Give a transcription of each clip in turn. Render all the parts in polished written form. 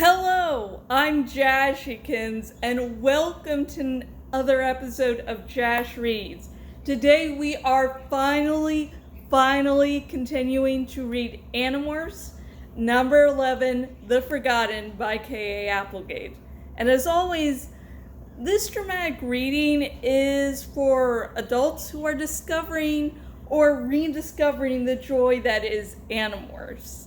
Hello, I'm Jashikins, and welcome to another episode of Jash Reads. Today we are finally continuing to read Animorphs, number 11, The Forgotten by K.A. Applegate. And as always, this dramatic reading is for adults who are discovering or rediscovering the joy that is Animorphs.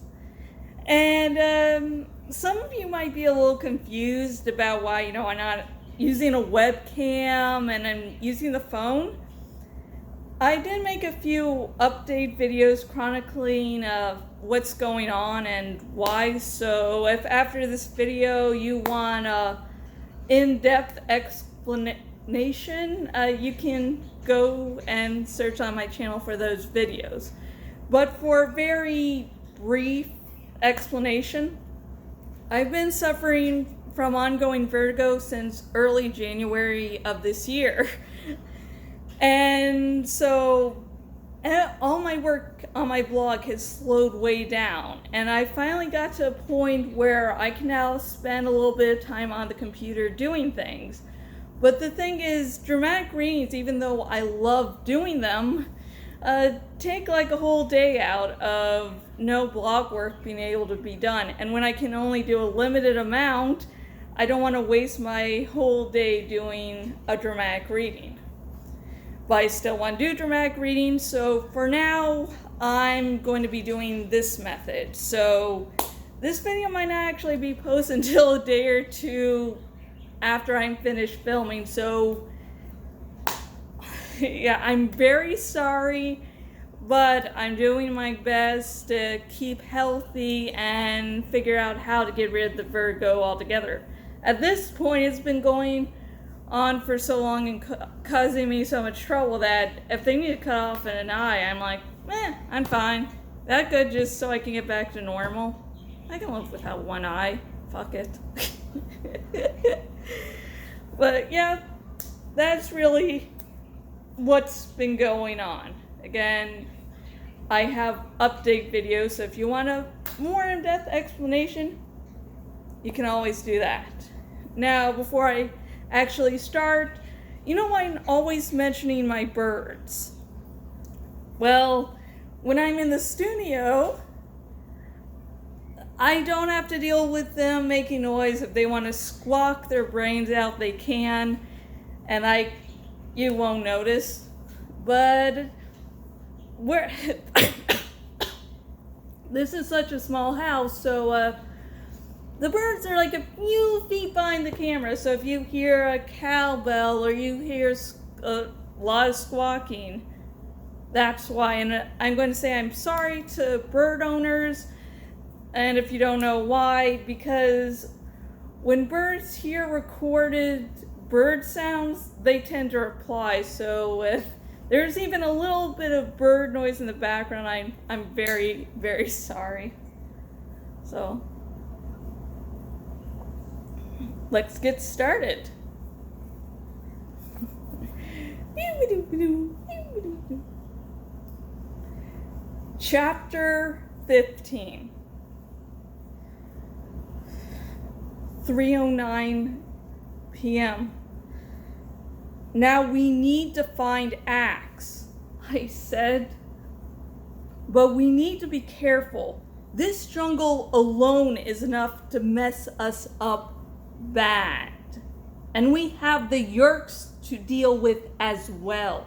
And some of you might be a little confused about why, I'm not using a webcam and I'm using the phone. I did make a few update videos chronicling what's going on and why, so if after this video you want a in-depth explanation, you can go and search on my channel for those videos. But for a very brief explanation, I've been suffering from ongoing vertigo since early January of this year. And so all my work on my blog has slowed way down. And I finally got to a point where I can now spend a little bit of time on the computer doing things. But the thing is, dramatic readings, even though I love doing them, take like a whole day out of no blog work being able to be done. And when I can only do a limited amount, I don't want to waste my whole day doing a dramatic reading. But I still want to do dramatic reading, so for now, I'm going to be doing this method. So this video might not actually be posted until a day or two after I'm finished filming, so yeah, I'm very sorry, but I'm doing my best to keep healthy and figure out how to get rid of the vertigo altogether. At this point, it's been going on for so long and causing me so much trouble that if they need to cut off an eye, I'm like, I'm fine. That good, just so I can get back to normal. I can live without one eye. Fuck it. But yeah, that's really what's been going on. Again, I have update videos, so if you want a more in-depth explanation, you can always do that. Now, before I actually start, I'm always mentioning my birds. Well, when I'm in the studio, I don't have to deal with them making noise. If they want to squawk their brains out, they can, and you won't notice. But this is such a small house, so the birds are like a few feet behind the camera. So if you hear a cowbell or you hear a lot of squawking, that's why. And I'm going to say I'm sorry to bird owners. And if you don't know why, because when birds hear recorded bird sounds, they tend to reply. So if there's even a little bit of bird noise in the background, I'm very, very sorry. So let's get started. Chapter 15. 3:09 p.m. Now we need to find Axe, I said. But we need to be careful. This jungle alone is enough to mess us up bad. And we have the Yerks to deal with as well.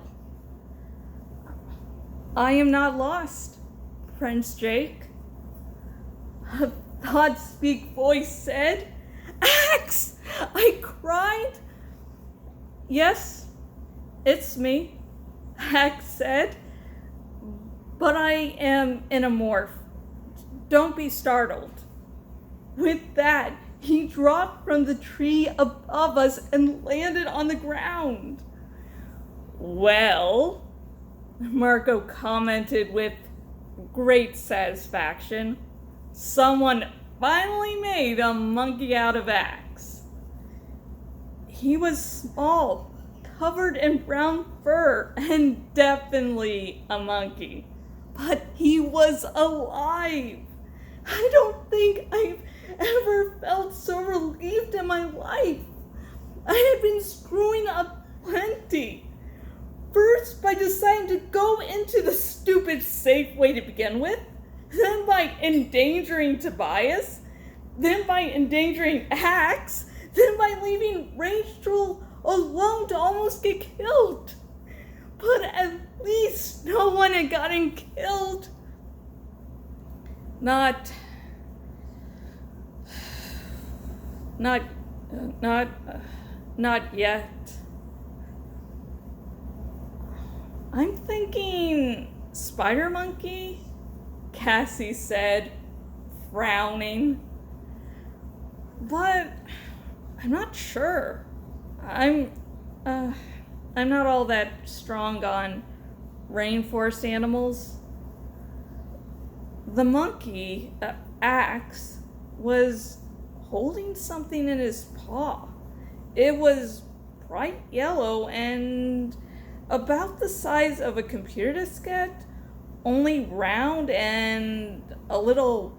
I am not lost, Prince Jake, a God-speak voice said. Axe! I cried. Yes, it's me, Axe said. But I am Animorph. Don't be startled. With that, he dropped from the tree above us and landed on the ground. Well, Marco commented with great satisfaction, someone finally made a monkey out of Axe. He was small, covered in brown fur, and definitely a monkey. But he was alive. I don't think I've ever felt lived in my life. I had been screwing up plenty. First by deciding to go into the stupid safe way to begin with, then by endangering Tobias, then by endangering Axe, then by leaving Rachel alone to almost get killed. But at least no one had gotten killed. Not yet. I'm thinking Spider Monkey, Cassie said, frowning. But I'm not sure. I'm not all that strong on rainforest animals. The monkey, Axe, was holding something in his paw. It was bright yellow and about the size of a computer diskette, only round and a little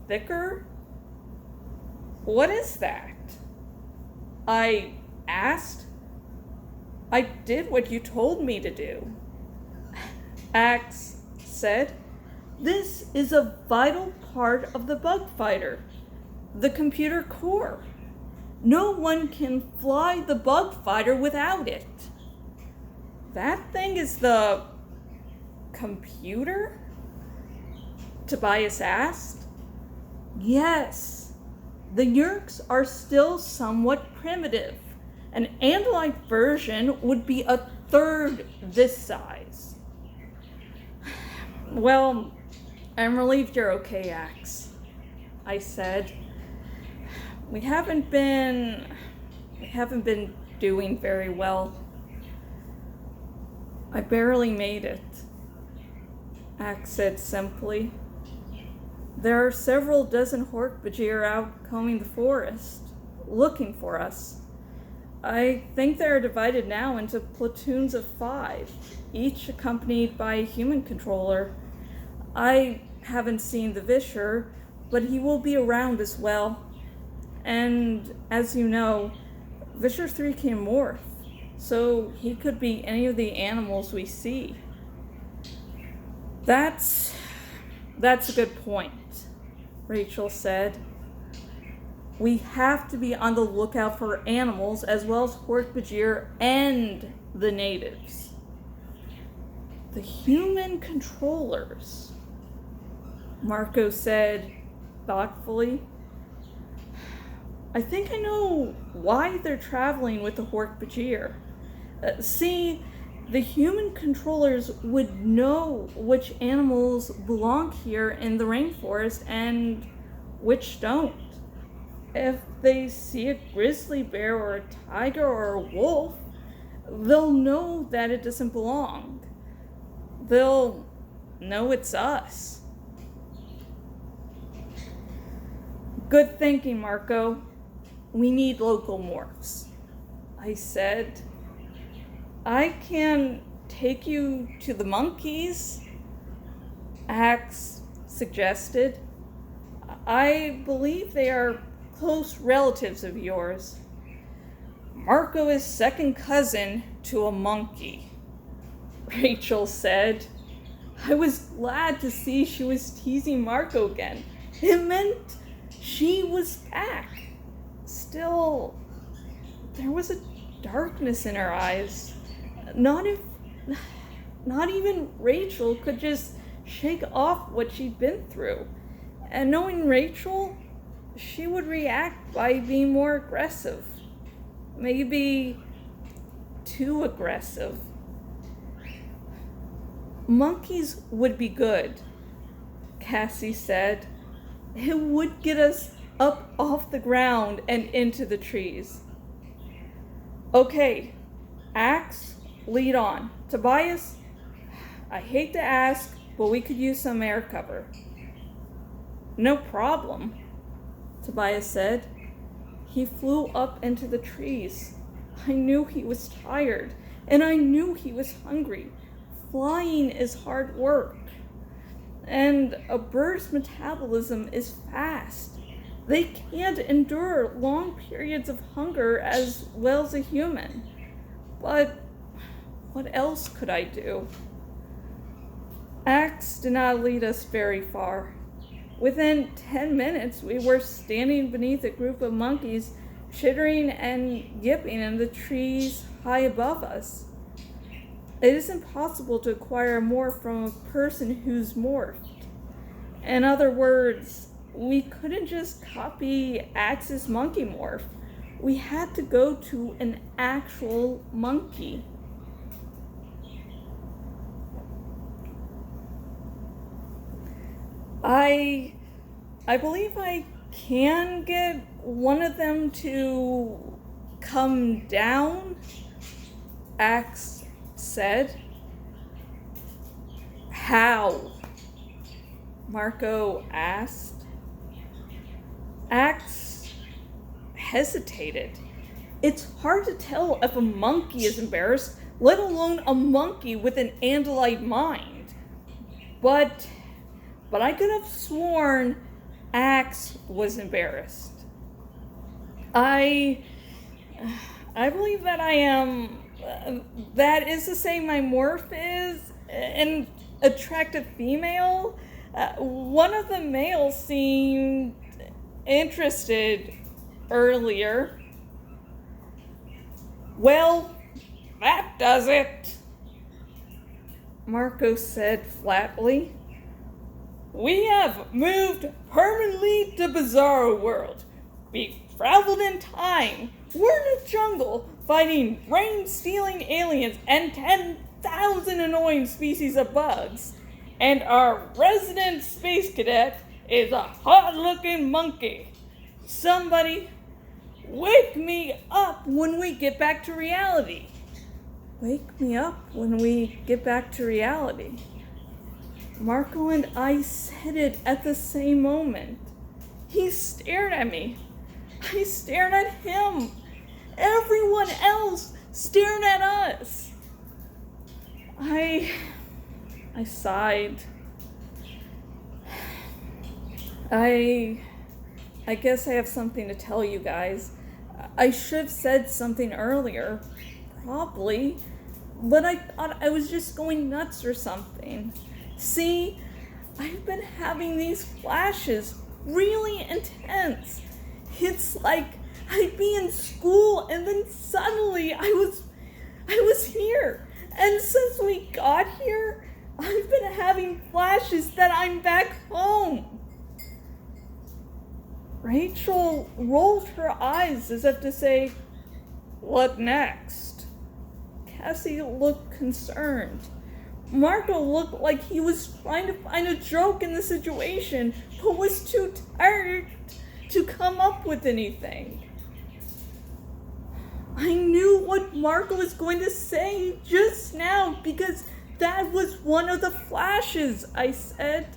thicker. What is that? I asked. I did what you told me to do. Axe said, this is a vital part of the bug fighter, the computer core. No one can fly the bug fighter without it. That thing is the computer? Tobias asked. Yes, the Yeerks are still somewhat primitive. An Andalite version would be a third this size. Well, I'm relieved you're okay, Axe, I said. We haven't been doing very well. I barely made it, Axe said simply. There are several dozen Hork-Bajir out combing the forest, looking for us. I think they are divided now into platoons of 5, each accompanied by a human controller. I haven't seen the Visher, but he will be around as well. And as you know, Visher 3 can morph, so he could be any of the animals we see. That's a good point, Rachel said. We have to be on the lookout for animals as well as Hork-Bajir and the natives. The human controllers, Marco said thoughtfully. I think I know why they're traveling with the Hork-Bajir. See, the human controllers would know which animals belong here in the rainforest and which don't. If they see a grizzly bear or a tiger or a wolf, they'll know that it doesn't belong. They'll know it's us. Good thinking, Marco. We need local morphs, I said. I can take you to the monkeys, Axe suggested. I believe they are close relatives of yours. Marco is second cousin to a monkey, Rachel said. I was glad to see she was teasing Marco again. It meant she was back. Still, there was a darkness in her eyes. Not even Rachel could just shake off what she'd been through. And knowing Rachel, she would react by being more aggressive. Maybe too aggressive. Monkeys would be good, Cassie said. It would get us up off the ground and into the trees. Okay, Axe, lead on. Tobias, I hate to ask, but we could use some air cover. No problem, Tobias said. He flew up into the trees. I knew he was tired, and I knew he was hungry. Flying is hard work, and a bird's metabolism is fast. They can't endure long periods of hunger as well as a human. But what else could I do? Axe did not lead us very far. Within 10 minutes, we were standing beneath a group of monkeys chittering and yipping in the trees high above us. It is impossible to acquire more from a person who's morphed. In other words, we couldn't just copy Axe's monkey morph. We had to go to an actual monkey. I believe I can get one of them to come down, Axe said. How? Marco asked. Axe hesitated. It's hard to tell if a monkey is embarrassed, let alone a monkey with an Andalite mind. But I could have sworn Axe was embarrassed. I believe that I am. That is to say, my morph is an attractive female. One of the males seemed interested earlier. Well, that does it, Marco said flatly. We have moved permanently to Bizarro World. We've traveled in time. We're in a jungle fighting rain-stealing aliens and 10,000 annoying species of bugs. And our resident space cadet is a hot-looking monkey. Somebody, wake me up when we get back to reality. Wake me up when we get back to reality. Marco and I said it at the same moment. He stared at me. I stared at him. Everyone else stared at us. I sighed. I guess I have something to tell you guys. I should have said something earlier, probably, but I thought I was just going nuts or something. See, I've been having these flashes, really intense. It's like I'd be in school and then suddenly I was here. And since we got here, I've been having flashes that I'm back home. Rachel rolled her eyes as if to say, what next? Cassie looked concerned. Marco looked like he was trying to find a joke in the situation, but was too tired to come up with anything. I knew what Marco was going to say just now because that was one of the flashes, I said.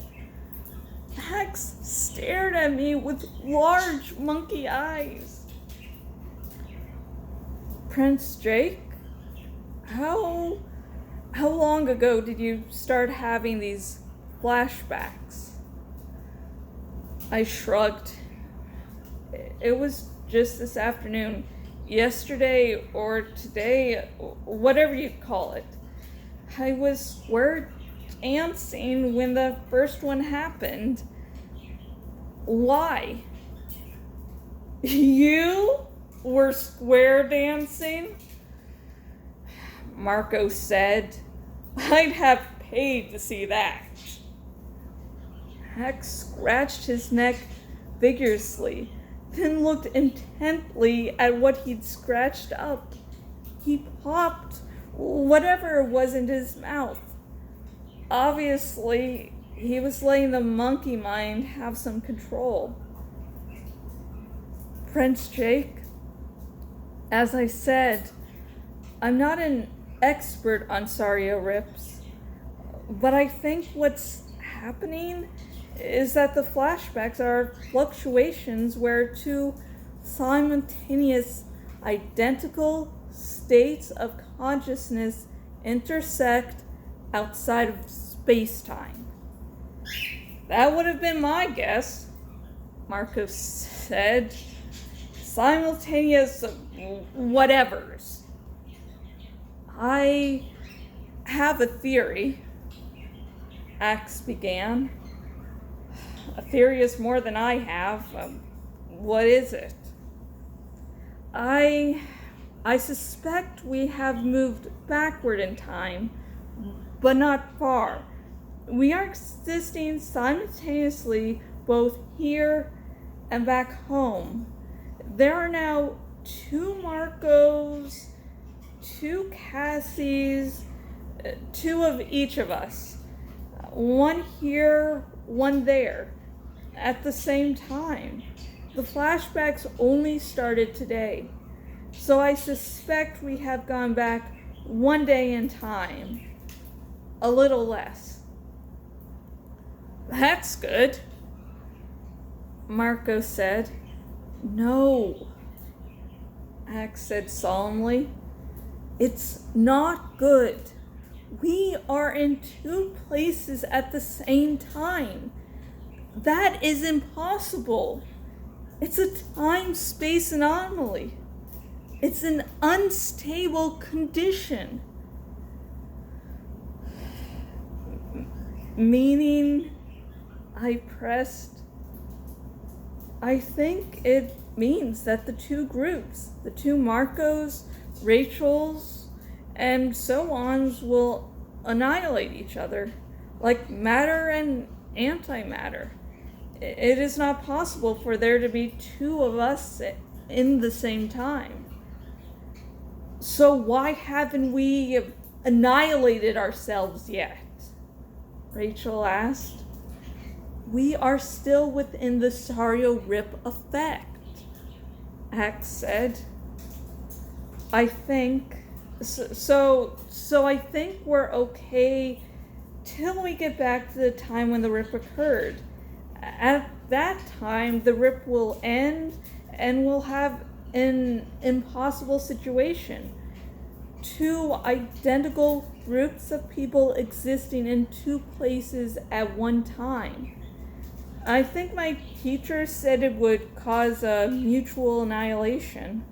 Max stared at me with large monkey eyes. Prince Jake, how long ago did you start having these flashbacks? I shrugged. It was just this afternoon, yesterday or today, whatever you call it. I was square dancing when the first one happened. Why? You were square dancing? Marco said. I'd have paid to see that. Max scratched his neck vigorously, then looked intently at what he'd scratched up. He popped whatever was in his mouth. Obviously, he was letting the monkey mind have some control. Prince Jake, as I said, I'm not an expert on Sario rips, but I think what's happening is that the flashbacks are fluctuations where two simultaneous identical states of consciousness intersect outside of space-time. That would have been my guess. Marco said. Simultaneous whatevers. I have a theory, Axe began. A theory is more than I have. What is it? I suspect we have moved backward in time, but not far. We are existing simultaneously both here and back home. There are now 2 Marcos, 2 Cassies, 2 of each of us. One here, one there, at the same time. The flashbacks only started today, so I suspect we have gone back 1 day in time. A little less. That's good, Marco said. No, Axe said solemnly. It's not good. We are in 2 places at the same time. That is impossible. It's a time-space anomaly. It's an unstable condition. Meaning, I pressed. I think it means that the 2 groups, the 2 Marcos, Rachels, and so on, will annihilate each other, like matter and antimatter. It is not possible for there to be 2 of us in the same time. So why haven't we annihilated ourselves yet? Rachel asked. We are still within the Sario Rip effect, Axe said. I think so I think we're okay till we get back to the time when the rip occurred. At that time, the rip will end and we'll have an impossible situation. 2 identical groups of people existing in 2 places at one time. I think my teacher said it would cause a mutual annihilation.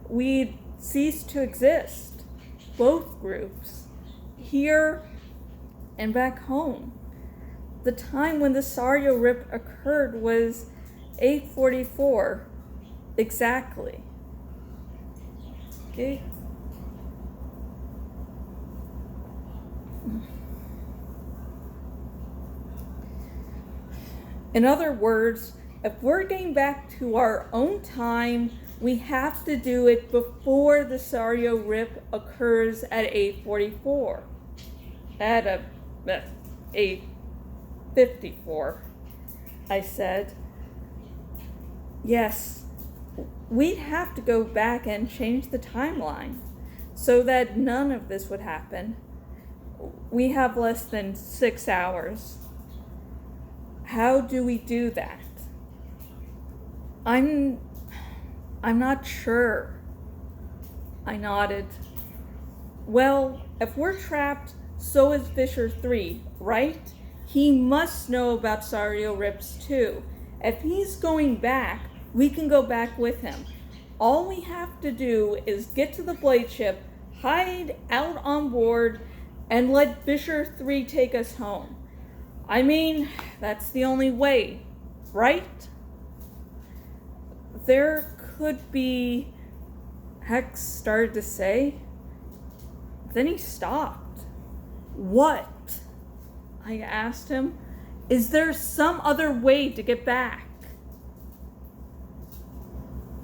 We'd cease to exist, both groups, here and back home. The time when the Sario Rip occurred was 8:44, exactly. Okay. In other words, if we're getting back to our own time, we have to do it before the Sario Rip occurs at 8:44. At 8:54, I said. Yes, we'd have to go back and change the timeline so that none of this would happen. We have less than 6 hours. How do we do that? I'm not sure. I nodded. Well, if we're trapped, so is Fisher 3, right? He must know about Sario Rips too. If he's going back, we can go back with him. All we have to do is get to the blade ship, hide out on board, and let Fisher 3 take us home. I mean, that's the only way, right? There could be, Hex started to say. Then he stopped. What? I asked him. Is there some other way to get back?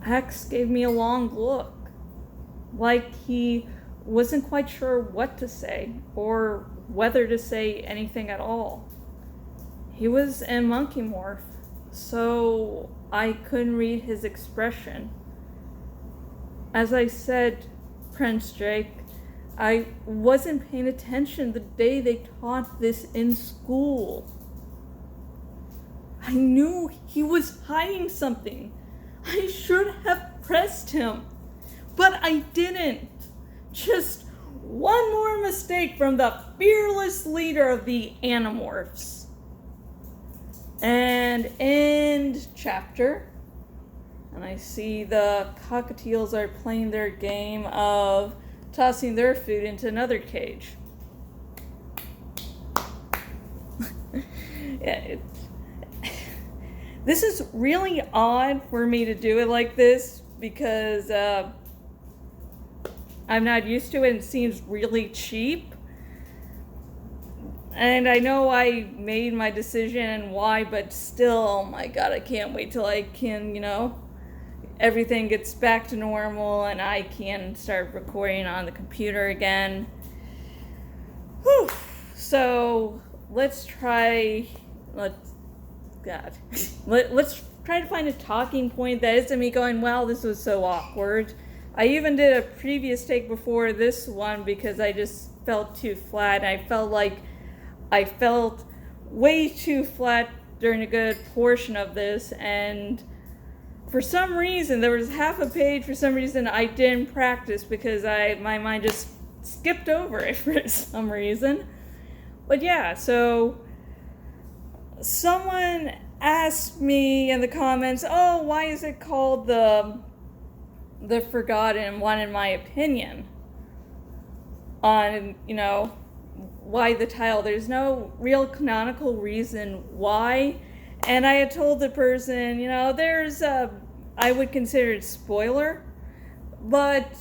Hex gave me a long look, like he wasn't quite sure what to say or whether to say anything at all. He was in monkey morph, so I couldn't read his expression. As I said, Prince Drake, I wasn't paying attention the day they taught this in school. I knew he was hiding something. I should have pressed him, but I didn't. Just one more mistake from the fearless leader of the Animorphs. And end chapter. And I see the cockatiels are playing their game of tossing their food into another cage. Yeah, this is really odd for me to do it like this because I'm not used to it and it seems really cheap. And I know I made my decision and why, but still, oh my god, I can't wait till I can, everything gets back to normal and I can start recording on the computer again. Whew. So let's try to find a talking point that isn't me going, wow, this was so awkward. I even did a previous take before this one because I just felt too flat. I felt way too flat during a good portion of this, and for some reason, there was half a page for some reason I didn't practice because my mind just skipped over it for some reason. But yeah, so someone asked me in the comments, oh, why is it called the Forgotten, wanted my opinion on, why the title. There's no real canonical reason why. And I had told the person, there's I would consider it spoiler, but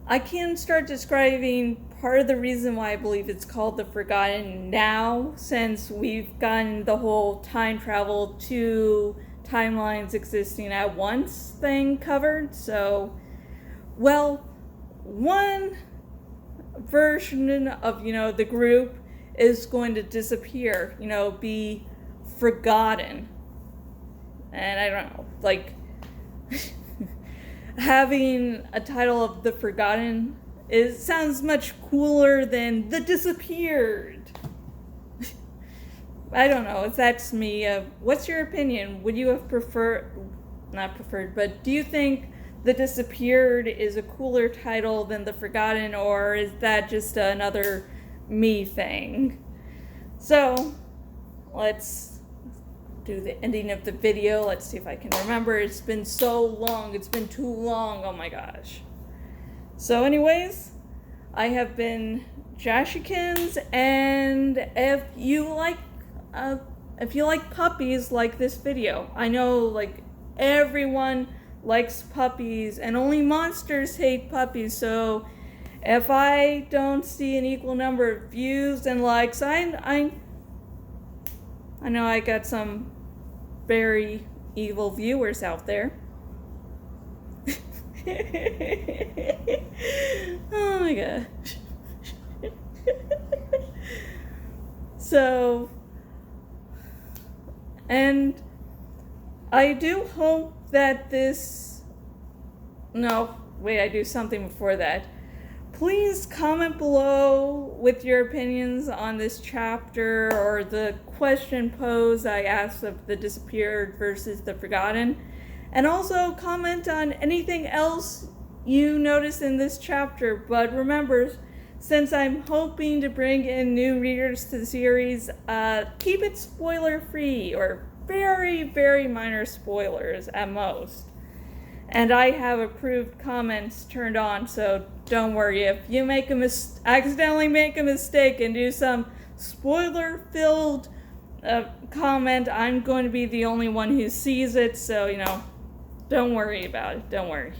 I can start describing part of the reason why I believe it's called The Forgotten now, since we've gotten the whole time travel to timelines existing at once thing covered. So, well, one version of, the group is going to disappear, be forgotten. And I don't know, having a title of The Forgotten sounds much cooler than The Disappeared. I don't know, that's me. What's your opinion? Would you have not preferred, but do you think The Disappeared is a cooler title than The Forgotten, or is that just another me thing? So, let's do the ending of the video. Let's see if I can remember. It's been so long. It's been too long. Oh my gosh. So anyways, I have been Jashikins, and if you like puppies, like this video. I know everyone likes puppies and only monsters hate puppies, so if I don't see an equal number of views and likes, I know I got some very evil viewers out there. Oh my gosh. So, and I do hope that I do something before that. Please comment below with your opinions on this chapter or the question posed I asked of The Disappeared versus The Forgotten. And also comment on anything else you notice in this chapter. But remember, since I'm hoping to bring in new readers to the series, keep it spoiler-free or very, very minor spoilers at most. And I have approved comments turned on, so don't worry. If you accidentally make a mistake and do some spoiler-filled comment, I'm going to be the only one who sees it, so, don't worry about it. Don't worry.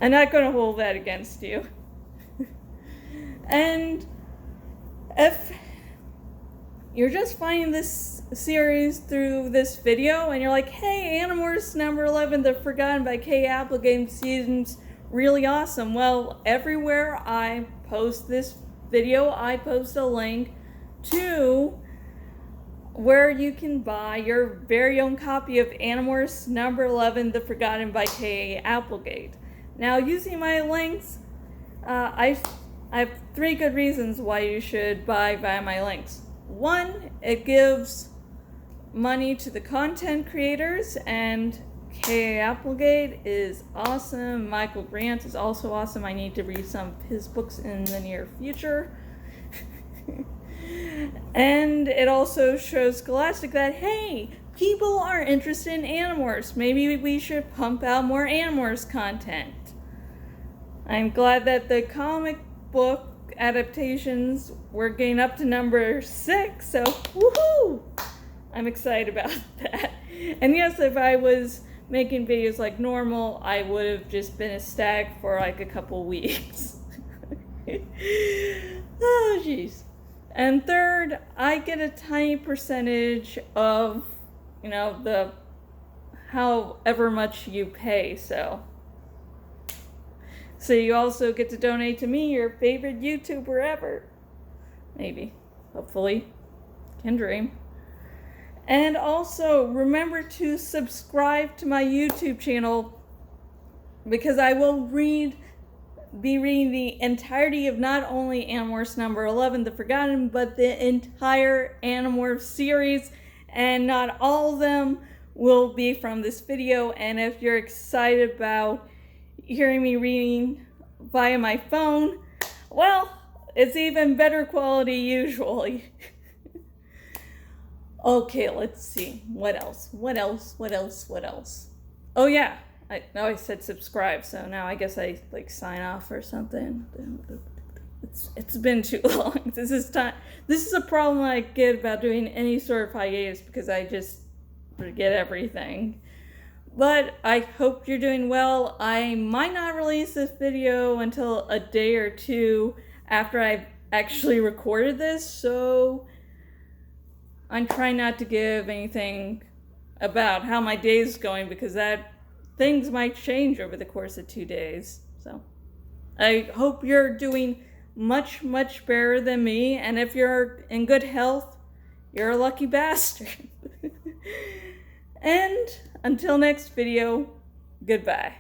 I'm not going to hold that against you. And if you're just finding this series through this video and you're like, hey, Animorphs number 11, The Forgotten by K. Applegate seems really awesome. Well, everywhere I post this video, I post a link to where you can buy your very own copy of Animorphs number 11, The Forgotten by K. Applegate. Now, using my links, I have 3 good reasons why you should buy via my links. 1, it gives money to the content creators, and K. Applegate is awesome. Michael Grant is also awesome. I need to read some of his books in the near future. And it also shows Scholastic that, hey, people are interested in Animorphs. Maybe we should pump out more Animorphs content. I'm glad that the comic book adaptations were getting up to number 6, so woohoo! I'm excited about that. And yes, if I was making videos like normal, I would have just been ecstatic for like a couple weeks. Oh, jeez. And third, I get a tiny percentage of, the however much you pay, so you also get to donate to me, your favorite YouTuber ever. Maybe. Hopefully. Can dream. And also, remember to subscribe to my YouTube channel, because I will be reading the entirety of not only Animorphs number 11, The Forgotten, but the entire Animorphs series, and not all of them will be from this video. And if you're excited about hearing me reading via my phone, well, it's even better quality usually. Okay, let's see. What else? Oh yeah, I said subscribe, so now I guess I sign off or something. It's been too long. This is a problem I get about doing any sort of hiatus, because I just forget everything. But I hope you're doing well. I might not release this video until a day or two after I've actually recorded this, so I'm trying not to give anything about how my day is going, because things might change over the course of 2 days. So I hope you're doing much, much better than me, and if you're in good health, you're a lucky bastard. And until next video, goodbye.